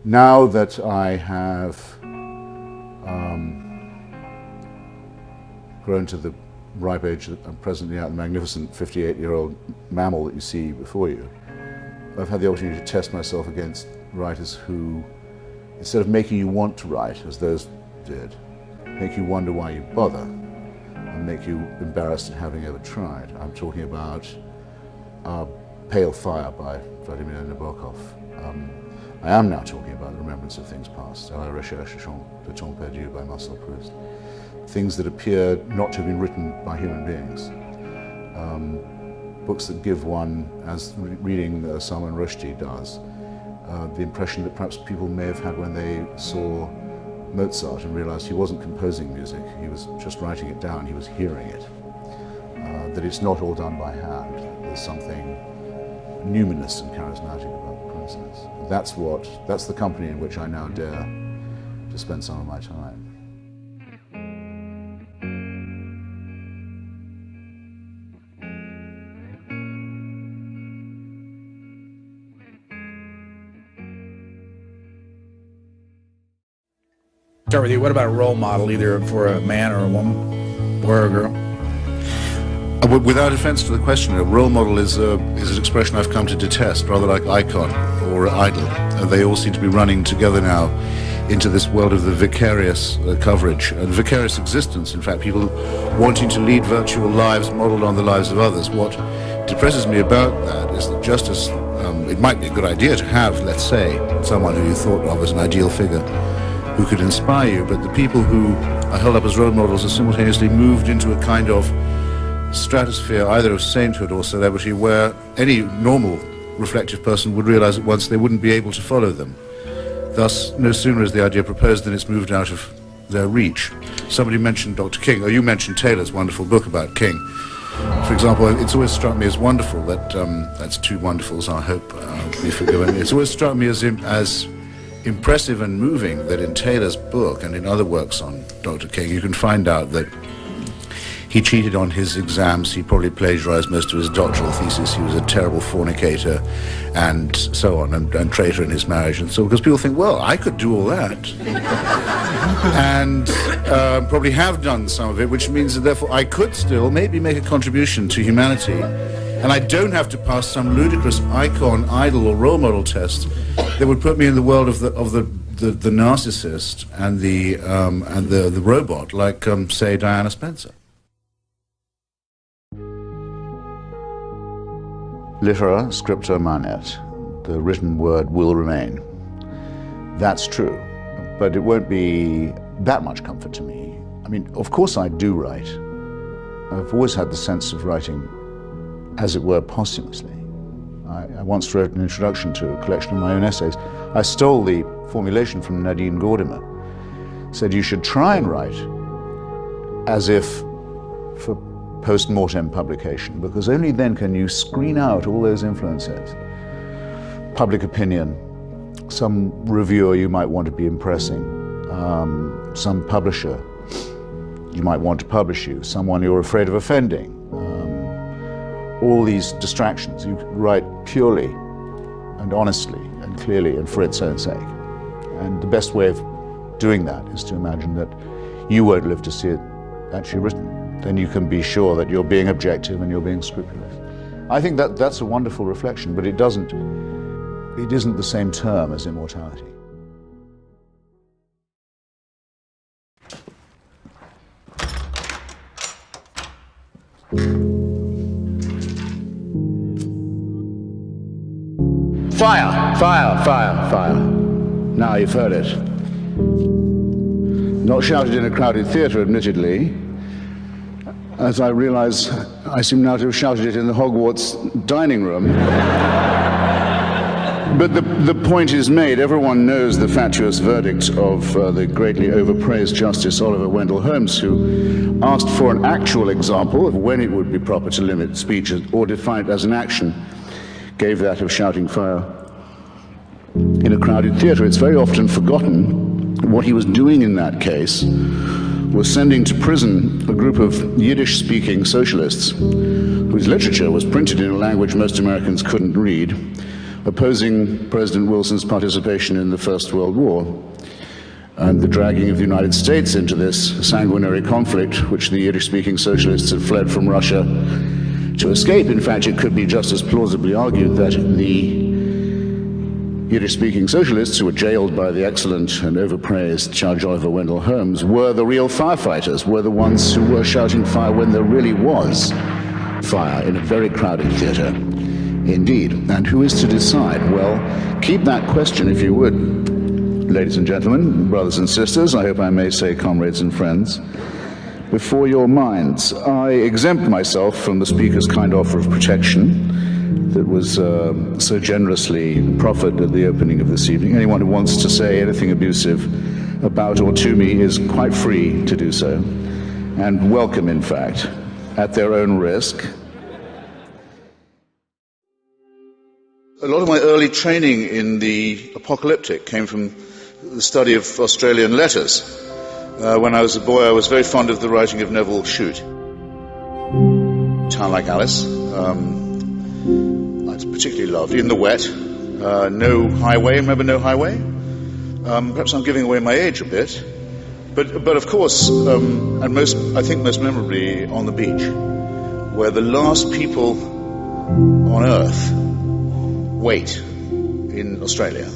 Now that I have grown to the ripe age that I'm presently at, the magnificent 58-year-old mammal that you see before you, I've had the opportunity to test myself against writers who, instead of making you want to write, as those did, make you wonder why you bother and make you embarrassed at having ever tried. I'm talking about Pale Fire by Vladimir Nabokov. I am now talking about The Remembrance of Things Past, La Recherche de Temps Perdu by Marcel Proust. Things that appear not to have been written by human beings. Books that give one, as reading Salman Rushdie does, the impression that perhaps people may have had when they saw Mozart and realized he wasn't composing music, he was just writing it down, he was hearing it. That it's not all done by hand, that there's something numinous and charismatic about the process. That's the company in which I now dare to spend some of my time. Start with you. What about a role model, either for a man or a woman, or a girl? Without offense to the question, a role model is an expression I've come to detest, rather like icon or idol. They all seem to be running together now into this world of the vicarious coverage and vicarious existence. In fact, people wanting to lead virtual lives modeled on the lives of others. What depresses me about that is that just as it might be a good idea to have, let's say, someone who you thought of as an ideal figure who could inspire you, but the people who are held up as role models are simultaneously moved into a kind of stratosphere either of sainthood or celebrity where any normal reflective person would realize at once they wouldn't be able to follow them. Thus, no sooner is the idea proposed than it's moved out of their reach. Somebody mentioned Dr. King, or you mentioned Taylor's wonderful book about King. For example, it's always struck me as wonderful that, that's two wonderfuls, I hope I'll be forgiven. It's always struck me as impressive and moving that in Taylor's book and in other works on Dr. King, you can find out that he cheated on his exams, he probably plagiarized most of his doctoral thesis, he was a terrible fornicator, and so on, and traitor in his marriage, and so, because people think, well, I could do all that. And probably have done some of it, which means that therefore I could still maybe make a contribution to humanity, and I don't have to pass some ludicrous icon, idol, or role model test that would put me in the world of the narcissist and the robot, like say Diana Spencer. Litera scripta manet, the written word will remain. That's true, but it won't be that much comfort to me. I mean, of course I do write. I've always had the sense of writing, as it were, posthumously. I once wrote an introduction to a collection of my own essays. I stole the formulation from Nadine Gordimer. Said you should try and write as if for post-mortem publication, because only then can you screen out all those influences. Public opinion, some reviewer you might want to be impressing, some publisher you might want to publish you, someone you're afraid of offending. All these distractions, you write purely and honestly and clearly and for its own sake. And the best way of doing that is to imagine that you won't live to see it actually written. Then you can be sure that you're being objective and you're being scrupulous. I think that that's a wonderful reflection, but it isn't the same term as immortality. Fire, fire, fire, fire. Now you've heard it. Not shouted in a crowded theatre, admittedly. As I realize, I seem now to have shouted it in the Hogwarts dining room. But the point is made. Everyone knows the fatuous verdict of the greatly overpraised Justice Oliver Wendell Holmes, who asked for an actual example of when it would be proper to limit speech or define it as an action, gave that of shouting fire in a crowded theatre. It's very often forgotten what he was doing in that case was sending to prison a group of Yiddish-speaking socialists whose literature was printed in a language most Americans couldn't read, opposing President Wilson's participation in the First World War and the dragging of the United States into this sanguinary conflict, which the Yiddish-speaking socialists had fled from Russia to escape. In fact, it could be just as plausibly argued that the Yiddish-speaking socialists, who were jailed by the excellent and overpraised Charles Oliver Wendell Holmes, were the real firefighters, were the ones who were shouting fire when there really was fire in a very crowded theater indeed. And who is to decide? Well, keep that question, if you would, ladies and gentlemen, brothers and sisters, I hope I may say comrades and friends, before your minds. I exempt myself from the Speaker's kind offer of protection that was so generously proffered at the opening of this evening. Anyone who wants to say anything abusive about or to me is quite free to do so, and welcome, in fact, at their own risk. A lot of my early training in the apocalyptic came from the study of Australian letters. When I was a boy, I was very fond of the writing of Neville Shute. Town Like Alice, I particularly loved. In the Wet, No Highway, remember No Highway? Perhaps I'm giving away my age a bit. But of course, and I think most memorably, On the Beach, where the last people on Earth wait in Australia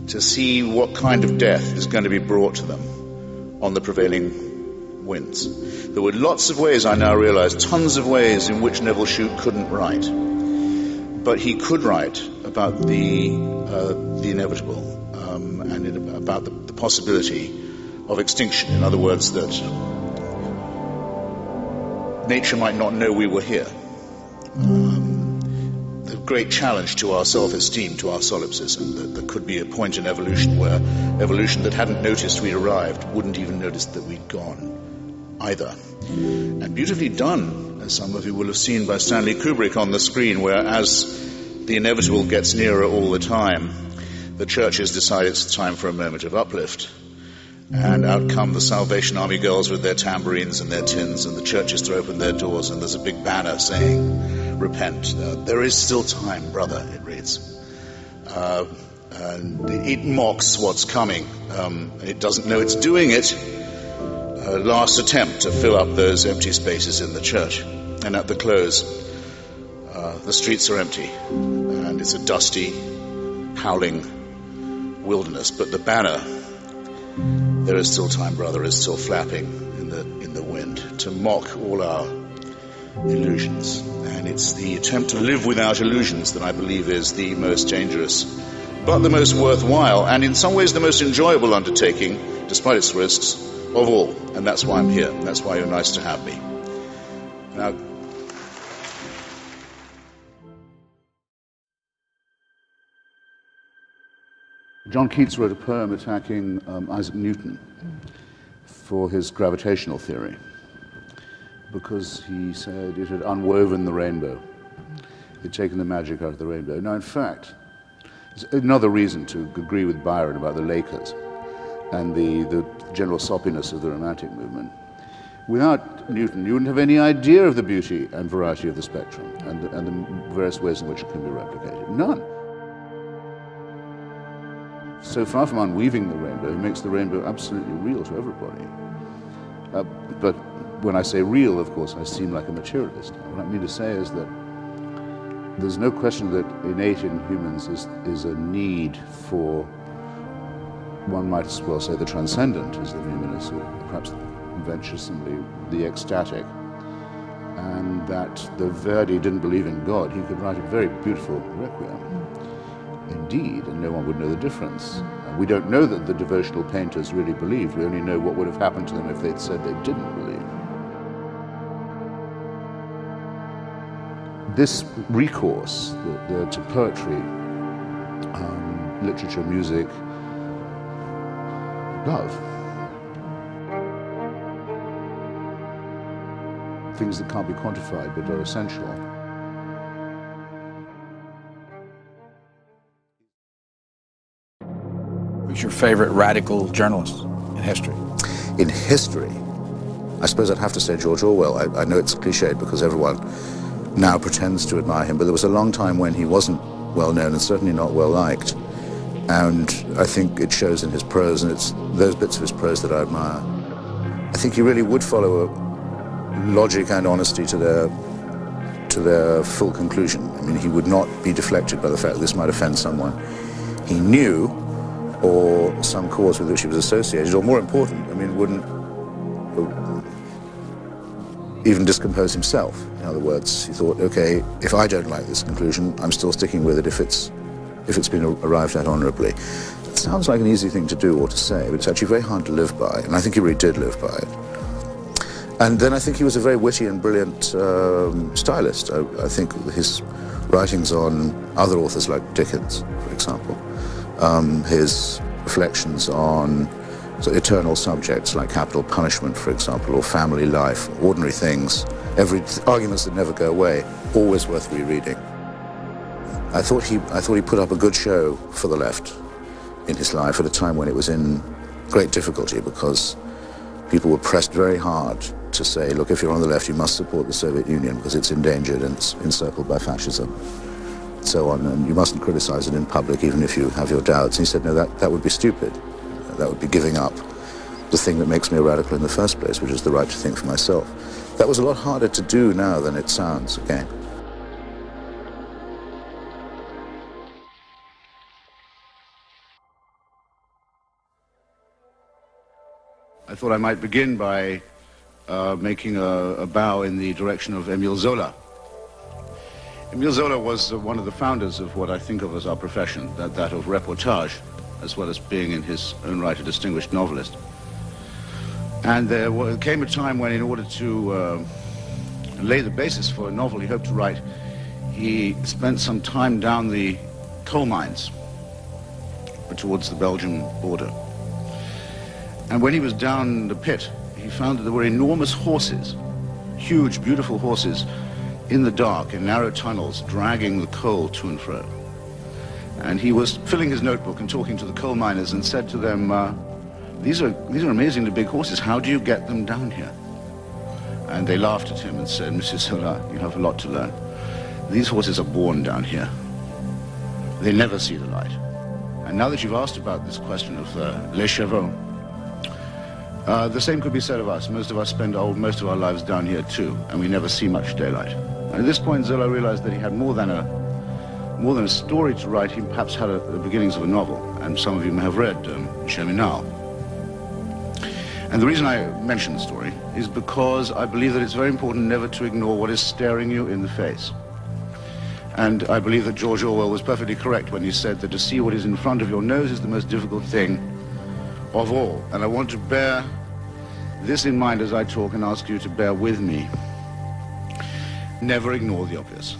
to see what kind of death is going to be brought to them on the prevailing winds. There were lots of ways, I now realize, tons of ways in which Neville Shute couldn't write. But he could write about the inevitable and about the possibility of extinction. In other words, that nature might not know we were here. The great challenge to our self-esteem, to our solipsism, that there could be a point in evolution where evolution that hadn't noticed we'd arrived wouldn't even notice that we'd gone either. And beautifully done, as some of you will have seen, by Stanley Kubrick on the screen, where as the inevitable gets nearer all the time, the churches decide it's time for a moment of uplift. And out come the Salvation Army girls with their tambourines and their tins, and the churches throw open their doors, and there's a big banner saying, "Repent. There is still time, brother," it reads. And it mocks what's coming. It doesn't know it's doing it. Last attempt to fill up those empty spaces in the church. And at the close, the streets are empty, and it's a dusty, howling wilderness. But the banner, "There is still time, brother," is still flapping in the wind to mock all our illusions. And it's the attempt to live without illusions that I believe is the most dangerous, but the most worthwhile, and in some ways the most enjoyable undertaking, despite its risks, of all. And that's why I'm here. That's why you're nice to have me. Now, John Keats wrote a poem attacking Isaac Newton for his gravitational theory, because he said it had unwoven the rainbow. It had taken the magic out of the rainbow. Now, in fact, it's another reason to agree with Byron about the Lakers and the general soppiness of the Romantic movement. Without Newton, you wouldn't have any idea of the beauty and variety of the spectrum and the various ways in which it can be replicated. None. So far from unweaving the rainbow, it makes the rainbow absolutely real to everybody. But when I say real, of course, I seem like a materialist. What I mean to say is that there's no question that innate in humans is a need for, one might as well say, the transcendent, as the numinous, or perhaps venturesomely the ecstatic. And that though Verdi didn't believe in God, he could write a very beautiful requiem. Indeed, and no one would know the difference. We don't know that the devotional painters really believed. We only know what would have happened to them if they'd said they didn't believe. This recourse to poetry, literature, music, love, things that can't be quantified but are essential. Who's your favorite radical journalist in history? In history, I suppose I'd have to say George Orwell. I know it's cliched because everyone now pretends to admire him, but there was a long time when he wasn't well known and certainly not well liked. And I think it shows in his prose, and it's those bits of his prose that I admire. I think he really would follow logic and honesty to their full conclusion. I mean, he would not be deflected by the fact that this might offend someone he knew or some cause with which he was associated, or more important, I mean, wouldn't even discompose himself. In other words, he thought, okay, if I don't like this conclusion, I'm still sticking with it if it's been arrived at honorably. It sounds like an easy thing to do or to say, but it's actually very hard to live by, and I think he really did live by it. And then I think he was a very witty and brilliant stylist. I think his writings on other authors like Dickens, for example, his reflections on eternal subjects like capital punishment, for example, or family life, ordinary things, arguments that never go away, always worth rereading. I thought he put up a good show for the left in his life at a time when it was in great difficulty, because people were pressed very hard to say, look, if you're on the left, you must support the Soviet Union because it's endangered and it's encircled by fascism, and so on, and you mustn't criticize it in public even if you have your doubts. And he said, no, that would be stupid. That would be giving up the thing that makes me a radical in the first place, which is the right to think for myself. That was a lot harder to do now than it sounds, again. I thought I might begin by making a bow in the direction of Emile Zola. Emile Zola was one of the founders of what I think of as our profession, that of reportage, as well as being in his own right a distinguished novelist. And there came a time when, in order to lay the basis for a novel he hoped to write, he spent some time down the coal mines towards the Belgian border. And when he was down the pit, he found that there were enormous horses, huge, beautiful horses, in the dark, in narrow tunnels, dragging the coal to and fro. And he was filling his notebook and talking to the coal miners and said to them, these are amazingly big horses. How do you get them down here? And they laughed at him and said, Monsieur Zola, you have a lot to learn. These horses are born down here. They never see the light. And now that you've asked about this question of les chevaux, the same could be said of us. Most of us spend most of our lives down here too, and we never see much daylight. And at this point, Zola realized that he had more than a story to write. He perhaps had the beginnings of a novel, and some of you may have read Germinal. And the reason I mention the story is because I believe that it's very important never to ignore what is staring you in the face. And I believe that George Orwell was perfectly correct when he said that to see what is in front of your nose is the most difficult thing of all. And I want to bear this in mind as I talk and ask you to bear with me. Never ignore the obvious.